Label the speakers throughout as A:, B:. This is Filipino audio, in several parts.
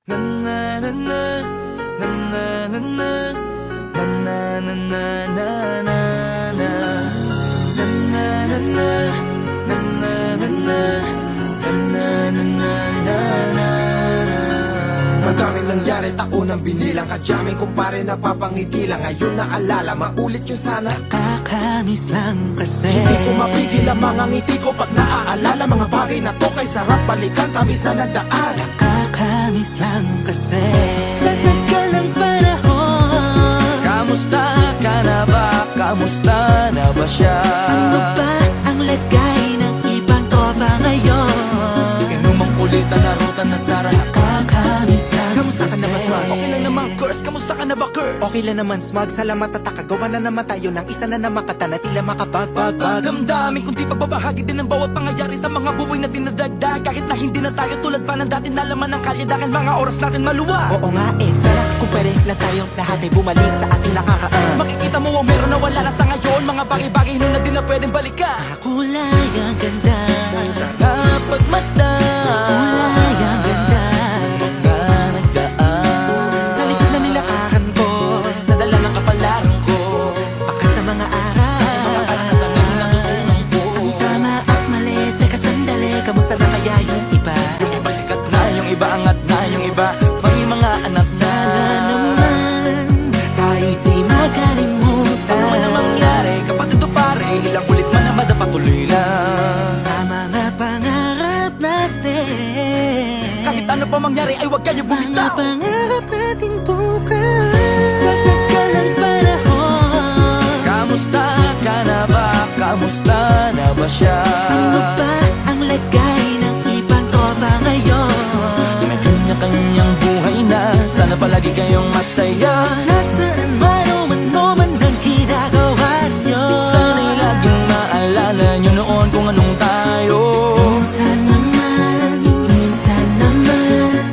A: Na na na na na na na na na na na na na na na na na na.
B: Madaming nangyari, taunang binilang, kadyaming kumpare napapangiti lang. Ngayon naalala, maulit yun sana.
C: Nakakamiss lang kasi
D: Hindi ko mapigil ang mga ngiti ko pag naaalala. Mga bagay na to kay sarap balikan, tamis na nagdaan.
C: Nakakamiss lang kasi sa tagal ng panahon.
A: Kamusta ka na ba? Kamusta na ba siya?
C: Ano ba ang lagay ng ibang tropa ngayon?
A: Inumang kulitan na rutan na sara.
C: Nakakamiss lang
D: Kamusta ka na ba, Smug?
A: Okay lang naman, Curse. Kamusta ka na ba, Curse?
C: Okay lang naman, Smug. Salamat at nakagawa na naman tayo ng isa na naman kata na tila makabagbag.
A: Damdamin kundi pagbabahagi din ng bawat pangyayari sa mga buhay na dinadagdag. Kahit na hindi na tayo tulad pa ng dati, nalaman ng kalye dahil mga oras natin maluwa.
C: Oo nga sana kung pwede lang tayong lahat ay bumalik sa ating nakakaan.
A: Makikita mo ang meron na wala na sa ngayon. Mga bagay-bagay nun na di na pwedeng balikan.
C: Kulay ang ganda,
A: Sarap pagmasdan.
C: kulay ang ganda.
A: Mga nagdaan
C: Sa likod na nilakaran ko,
A: nadala ng kapalaran ko.
C: baka sa mga aral,
A: Mga karanasan na natutunan ko.
C: tama at mali. Teka sandali, kamusta na kaya yung iba?
A: Yung iba sikat na, yung iba angat na, yung iba may mga anak na.
C: Sana naman tayo'y di makalimutan.
A: Ano man ang mangyari, kapatid o pare, ilang ulit man na madapatuloy lang.
C: Sa mga pangarap natin,
A: Kahit ano pa mangyari ay huwag kayo
C: mga
A: bumitaw.
C: pangarap natin bukas. Sa tagal ng panahon,
A: Kamusta ka na ba? Kamusta na ba siya?
C: ano ba ang lagay ng ibang tropa ngayon?
A: May kanya-kanyang buhay na, sana palagi kayong masaya.
C: Nasaan man o man ang ginagawa nyo?
A: Sana'y laging maalala nyo noon kung anong tayo.
C: Minsan naman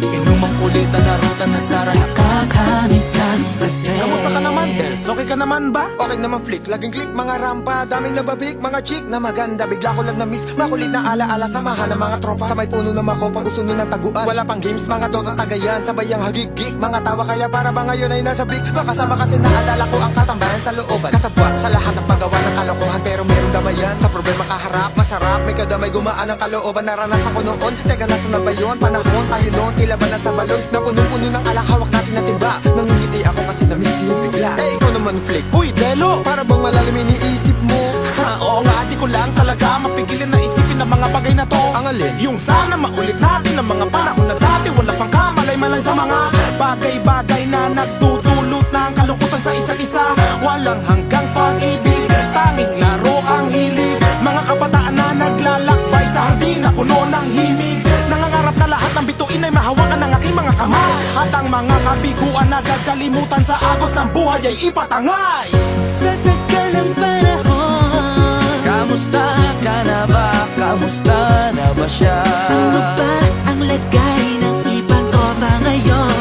A: Inumang kulitan na rutan na sara.
C: nakakamiss lang kasi.
D: Kamusta ka naman, Dels? Okay ka naman ba?
B: Okay naman flick, laging click, mga rampa, daming nababik, mga chick na maganda. Bigla ko lang na-miss, makulit na alaala, samahan ng mga tropa. Sa may puno na makopa, gusto nun ng taguan. Wala pang games, mga dotang tagayan, sabayang hagig-gig. Mga tawa kaya para ba ngayon ay nasa big. Makasama kasi naalala ko ang katambayan sa looban. Kasabwat sa lahat ng paggawa ng kalokohan, pero merong damayan. Sa problema kaharap, masarap, may kadamay gumaan ang kalooban. Naranasan ko noon, teka nasa na ba yun? Panahon tayo noon, tila ba nasa balon? Na puno-puno ng alak, hawak natin na timba. Nangingiti ako kasi na-miss ko yung bigla. Eh, ikaw naman flick,
D: Uy, Delo!
B: para bang malalim iniisip mo?
D: Ha, oo nga, di ko lang talaga mapigilin na isipin ang mga bagay na to.
B: Ang alin?
D: Yung sana maulit natin ang mga panahon na dati. Wala pang kamalay-malay sa mga bagay-bagay na nagdudulot ng kalungkutan sa isa't isa. Walang hanggang pag-ibig, tanging laro ang hilig. Mga kabataan na naglalakbay sa hardin na puno ng himig. Nangangarap na lahat ng bituin ay mahawakan ng aking mga kamay. At ang mga kabiguan na gagalimutan sa agos ng buhay ay ipatangay.
C: Sa tagal ng panahon,
A: Kamusta ka na ba? Kamusta na ba siya?
C: ano ba ang lagay ng ibang tropa ngayon?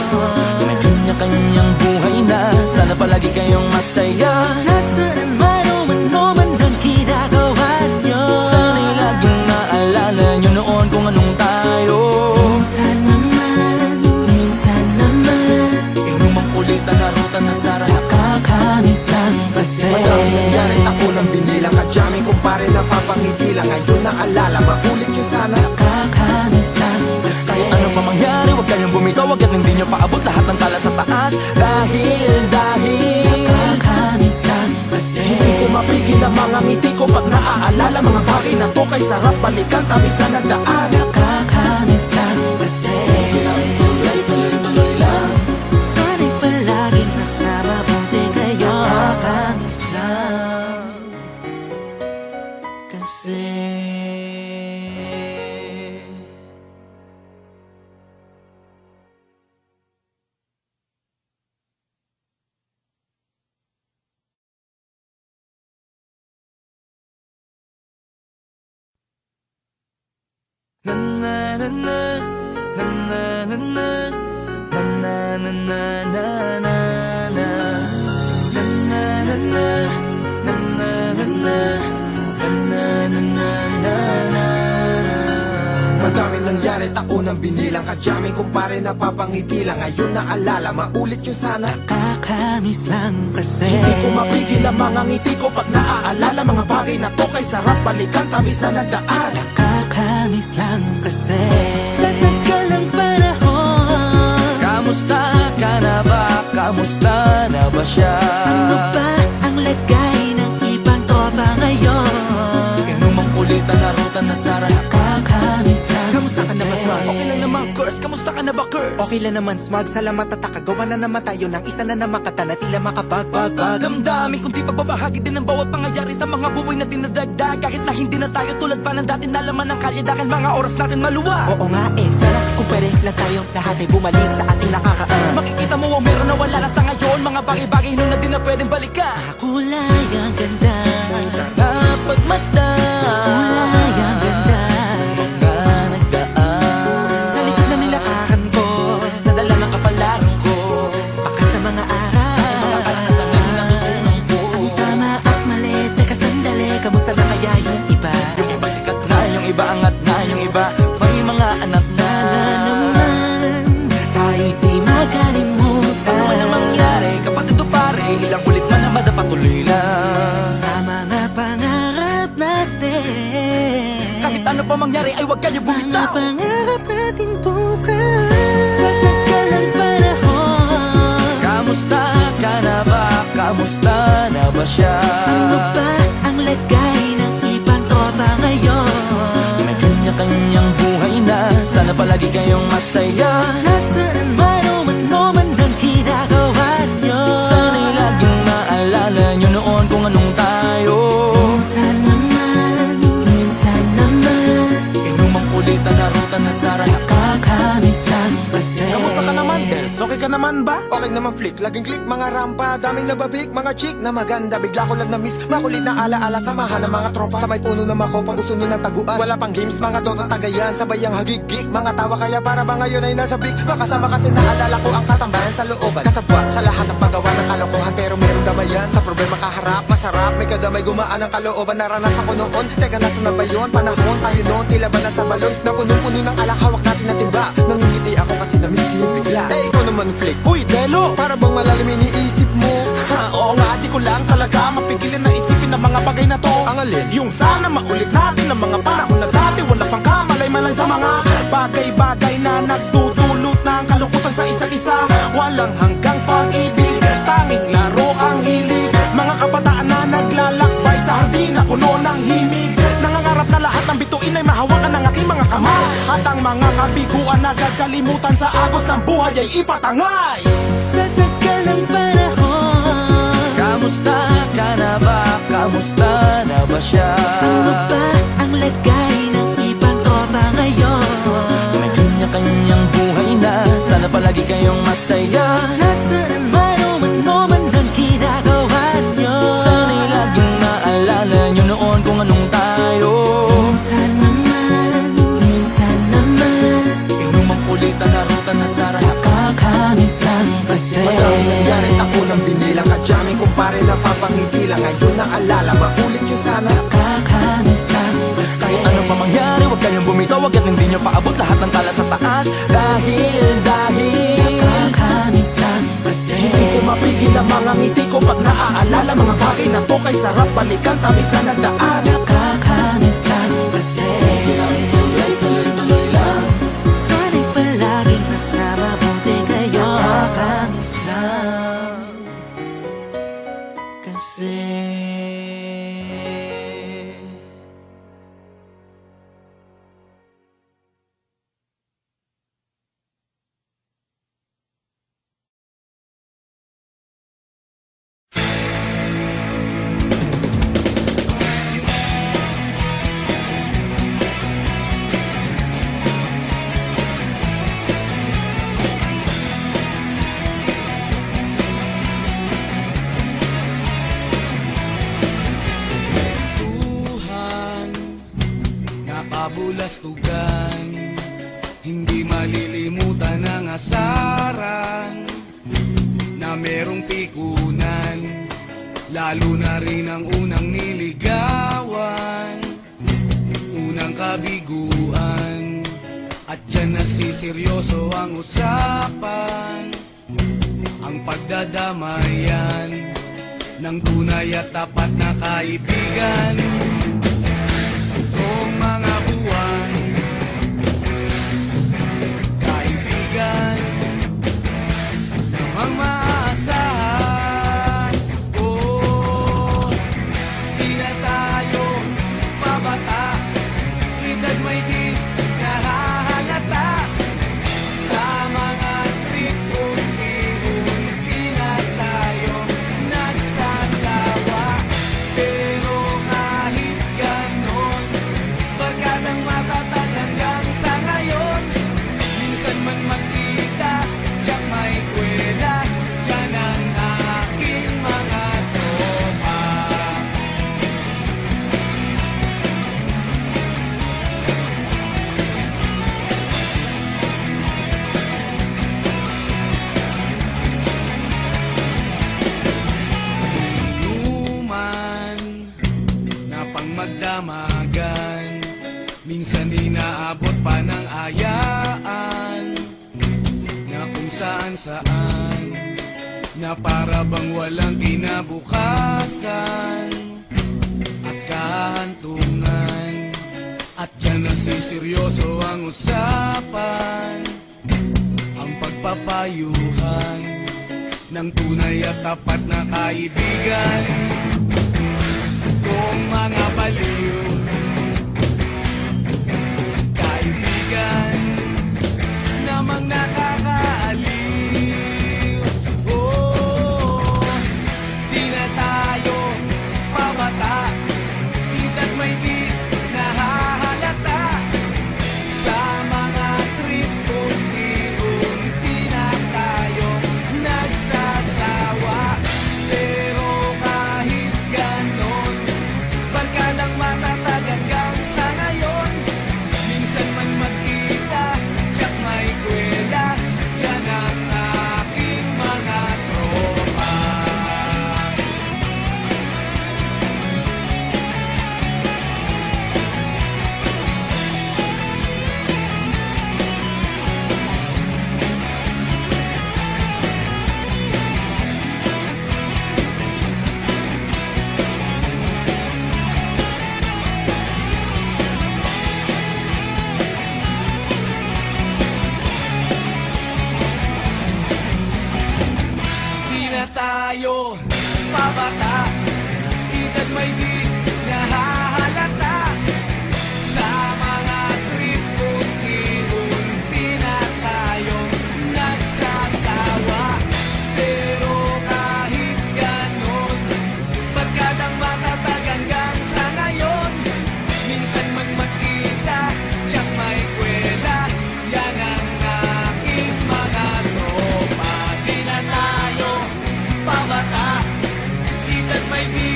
A: May kanya-kanyang buhay na, sana palagi kayong masaya.
C: Nasaan man o man ang ginagawa nyo?
A: Sana'y laging maalala nyo noon kung anong tayo.
C: Minsan naman
A: Inumang kulitan na rutan na sara.
C: nakakamiss lang kasi.
B: Madaming nangyari, taunang binilang, kadyaming kumpare napapangiti lang. Ngayon naalala, maulit yun sana.
C: Nakakamiss lang kasi.
A: Kahit ano pa mangyari, huwag kayong bumitaw. Huwag yan, hindi nyo paabot lahat ng tala sa taas. Dahil
C: Nakakamiss lang kasi.
D: Hindi ko mapigil ang mga ngiti ko pag naaalala. Mga bagay na to kay sarap balikan, tamis na nagdaan.
C: Nakakamiss lang kasi.
A: tuloy lang.
C: Sana'y palaging nasa mabuti kayo. Nakakamiss lang kasi.
A: Na na na na na na na na na na na na na na
B: Madaming nangyari, nangyari taunang binilang. Kadyaming kumpare napapangiti lang. Ngayon naalala, maulit yung sana.
C: Kakamiss lang kasi.
D: Hindi ko mapigil ang mga ngiti ko pag naaalala. Mga bagay na to kay sarap balikan, tamis na nagdaan.
C: Kakamiss lang kasi. Sa tagal ng panahon,
A: Kamusta ka na ba? Kamusta na ba siya?
C: ano ba ang lagay ng ibang tropa ngayon?
A: Inumang kulitan na ruta na sara na.
C: Kakamiss lang
D: Kamusta ka na ba,
C: kasi.
D: Smart?
A: Okay lang naman, Curse. Kamusta ka na ba, Curse?
C: Okay lang naman, Smug. Salamat at takagawa na naman tayo ng isa na namakata na tila makapagbabag.
A: Damdamin kundi pagbabahagi din ang bawat pangyayari sa mga buhay na dinadagdag. Kahit na hindi na tayo tulad pa ng dati na laman ng kalye dahil mga oras natin maluwag.
C: Oo nga sana kung pwede lang tayo lahat ay bumalik sa ating nakakaan.
A: Makikita mo ang meron na wala na sa ngayon. Mga bagay-bagay nun na di na pwedeng balikan.
C: Kulay ang ganda,
A: Sana pagmasdan
C: kulay ang ganda.
A: Mga nagdaan
C: Sa likod na nilakaran ko,
A: nadala ng kapalaran ko.
C: baka sa mga araw,
A: Sa aking mga karanasan na natutunan ko.
C: tama at mali. Teka sandali, kamusta na kaya yung iba?
A: Yung iba sikat na, yung iba angat na, yung iba may mga anak na.
C: Sana naman tayo di makalimutan.
A: Ano man ang mangyari, kapatid o pare, ilang ulit man ang madapatuloy lang.
C: Sa mga pangarap natin,
A: Kahit ano pa mangyari ay huwag kayo
C: mga
A: bumitaw.
C: pangarap natin bukas. Sa tagal ng panahon,
A: Kamusta ka na ba? Kamusta na ba siya?
C: ano ba ang lagay ng ibang tropa ngayon?
A: May kanya-kanyang buhay na, sana palagi kayong masaya.
C: Nasaan man o man ang ginagawa nyo?
A: Sana'y laging maalala nyo noon kung anong tayo.
C: Minsan naman
A: Inumang kulitan na ruta na sara na.
C: kakamiss lang kasi.
D: Kamusta ka naman, Dels? Okay ka naman ba?
B: Okay naman flick, laging click mga rampa. Daming nababik, mga chick na maganda. Bigla ko lang na miss, makulit na alaala. Samahan ng mga tropa, sa may puno na makopa. Uso nun ng taguan, wala pang games, mga dota tagayan. Sabay ang hagigik, mga tawa kaya para ba ngayon ay nasa big. Makasama kasi naalala ko ang katambayan sa looban. Kasabwat sa lahat ng paggawa ng kalokohan, pero meron damayan. Sa problema kaharap, masarap, may kadamay gumaan ang kalooban. Naranasan ko noon, teka nasa na ba yun? Panahon tayo noon, tila ba nasa balon? Na puno-puno ng alak, hawak natin ng timba. Nangingiti ako kasi na-miss ko yung bigla. Eh ikaw naman flick,
D: Uy, Delo!
B: para bang malalim iniisip mo?
D: Ha, oo nga, di ko lang talaga mapigilan na isipin ang mga bagay na to.
B: Ang alin?
D: Yung sana maulit natin ang mga panahon na dati. Wala pang kamalay-malay sa mga bagay-bagay na nagdudulot ng kalungkutan sa isa't isa. Walang hanggang pag-ibig, tanging laro ang hilig. Mga kabataan na naglalakbay sa hardin na puno ng himig. Nangangarap na lahat ng bituin ay mahawakan ng aking mga kamay. At ang mga kabiguan na gagalimutan sa agos ng buhay ay ipatangay.
C: Sa tagal ng panahon,
A: Kamusta ka na ba? Kamusta na ba siya?
C: ano ba ang lagay ng ibang tropa ngayon?
A: May kanya-kanyang buhay na, sana palagi kayong masaya.
C: Nasaan man o man ang ginagawa nyo?
A: Sana'y laging maalala nyo noon kung anong tayo.
C: Minsan naman
A: Inumang kulitan na ruta na sara na.
C: kakamiss lang kasi.
B: Madaming nangyari taunang binilang. Kadyaming kumpare napapangiti lang. Ngayon naalala, maulit yung sana.
C: Kakamiss lang kasi.
A: Kahit ano pa mangyari, huwag kayong bumitaw. Hanggat hindi nyo paabot lahat ng tala sa taas. Dahil
C: Kakamiss lang kasi.
D: Hindi ko mapigil ang mga ngiti ko pag naaalala. Mga bagay na to kay sarap balikan, tamis na nagdaan.
C: Kakamiss lang kasi.
A: tuloy-tuloy lang.
C: Sana'y palaging nasa mabuti kayo. Kakamiss lang kasi.
A: Kabulastugan, hindi malilimutan ang asaran na merong pikunan, lalo na rin ang unang niligawan, unang kabiguan At dyan nasiseryoso ang usapan, ang pagdadamayan ng tunay at tapat na kaibigan. Noong mga buwan, kaibigan namang maaasahan. Oh, di na tayo pabata, edad may di nahahalata. Sa mga trip, unti-unti na tayo nagsasawa. Pero kahit ganon, barkadang matatag hanggang sa ngayon. Minsan man magkita, tiyak may kwela, yan ang aking mga tropa. Inuman na pang magdamagan, minsan inaabot pa ng ayaan, na kung saan na para bang walang kinabukasan at kahantungan. At dyan nasiseryoso ang usapan, ang pagpapayuhan ng tunay at tapat na kaibigan. Kung mga baliw, kaibigan namang nakakaaliw. Oh, di na tayo pabata, edad may di nahahalata. Sa mga trip, unti-unti na tayo nagsasawa. Pero kahit ganon, barkadang matatag hanggang sa ngayon. Minsan man magkita, tiyak may kwela, yan ang aking mga tropa. Di na tayo pabata, edad may di nahahalata. Sa mga trip, unti-unti na tayo nagsasawa. Pero kahit ganon, barkadang matatag hanggang sa ngayon. Minsan man magkita, tiyak may kwela, yan ang aking mga tropa. Di na tayo pabata, edad may di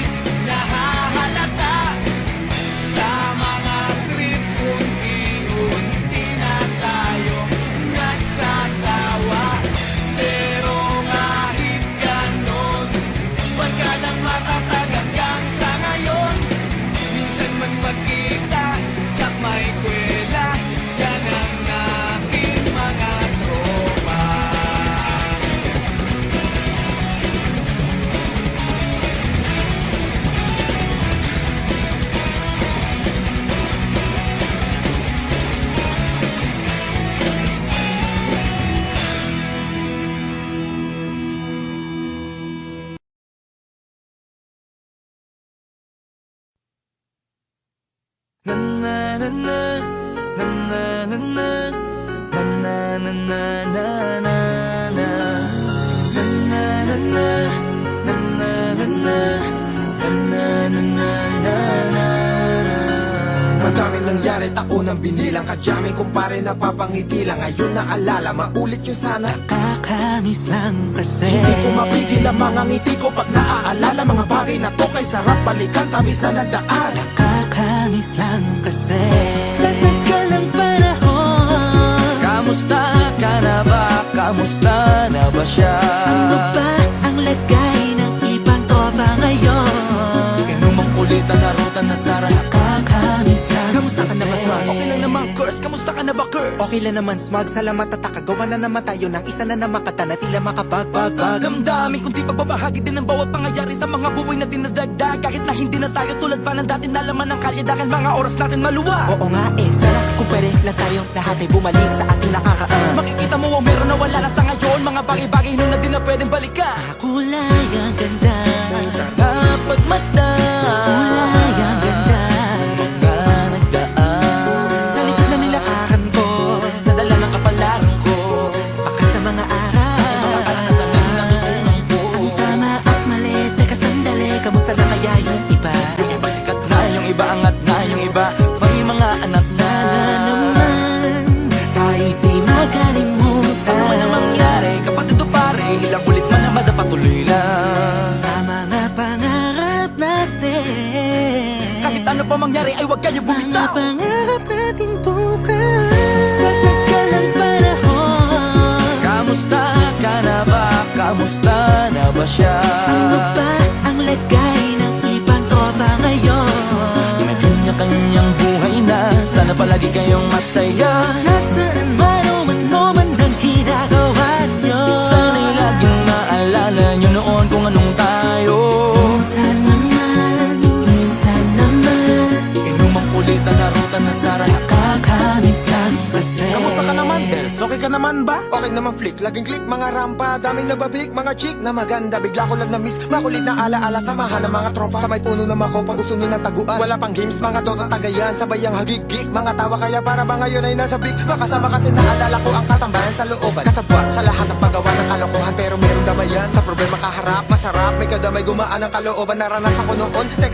A: nahahalata. Sa mga trip, unti-unti na tayo nagsasawa. Pero kahit ganon, barkadang matatag hanggang sa ngayon. Minsan man magkita, tiyak may kwela, yan ang aking mga tropa. Na na na na na na na na na na na na na na na na na na.
B: Madaming nangyari, taunang binilang, kadyaming kumpare napapangiti lang. Ngayon naalala, maulit yun sana.
C: Kakamiss lang kasi.
D: Hindi ko mapigil ang mga ngiti ko pag naaalala mga bagay na to, kay sarap balikan, tamis na nagdaan.
C: Kakamiss lang kasi. Sa tagal ng panahon,
A: Kamusta ka na ba? Kamusta na ba siya?
C: ano ba ang lagay ng ibang tropa ngayon?
A: Inumang kulitan na rutan na sara.
C: Kakamiss lang
A: Kamusta ka na ba?
C: kasi.
A: Okay lang naman namang curse, kamusta ka na ba curse?
C: Okay lang naman smug, salamat at takagawa na naman tayo ng isa na namakata na tila makabagbag.
A: Damdamin kundi pagbabahagi din ng bawat pangyayari sa mga buhay na dinadagdag. Kahit na hindi na tayo tulad pa ng dati na laman ng kalye, dahil mga oras natin maluwag.
C: Oo nga sana kung pwede lang tayo lahat ay bumalik sa ating nakakaan.
A: Makikita mo ang meron na wala na sa ngayon, mga bagay-bagay nun na di na pwedeng balikan.
C: Kulay ang ganda,
A: Sarap pagmasdan,
C: kulay ang ganda.
A: mga nagdaan
C: Sa likod na nilakaran ko,
A: nadala ng kapalaran ko.
C: baka sa mga aral,
A: Mga karanasan na natutunan ko.
C: ang tama at mali. Teka sandali, kamusta na kaya yung iba?
A: Yung iba sikat na, yung iba angat na, yung iba may mga anak na.
C: Sana naman tayo'y di makalimutan.
A: Ano man ang mangyari, kapatid o pare, ilang ulit man na madapatuloy lang.
C: Sa mga pangarap natin,
A: Kahit ano pa mangyari ay huwag kayo
C: mga
A: bumitaw.
C: pangarap natin bukas. Sa tagal ng panahon,
A: Kamusta ka na ba? Kamusta na ba siya?
C: ano ba ang lagay ng ibang tropa ngayon?
A: May kanya-kanyang buhay na, sana palagi kayong masaya.
C: Nasaan man o man ang ginagawa nyo?
A: Sana'y laging maalala nyo noon kung anong tayo.
C: Minsan naman
A: Inumang ulitan na ruta na sara
C: kakamiss lang kasi.
D: Kamusta ka naman, Dels? Okay ka naman ba?
B: Okay naman flick, laging click mga rampa. Daming nababik, mga chick na maganda. Bigla ko lang na-miss, makulit na alaala. Samahan ng mga tropa, sa may puno na mako. Pag-usunin ng taguan, wala pang games, mga dota tagayan. Sabayang hagigik, mga tawa kaya para ba ngayon ay nasa big. Makasama kasi naalala ko ang katambayan sa looban. Kasabwat sa lahat ng paggawa ng kalokohan, pero merong damayan. Sa problema kaharap, masarap, may kadamay gumaan ang kalooban. Naranasan ko noon, teka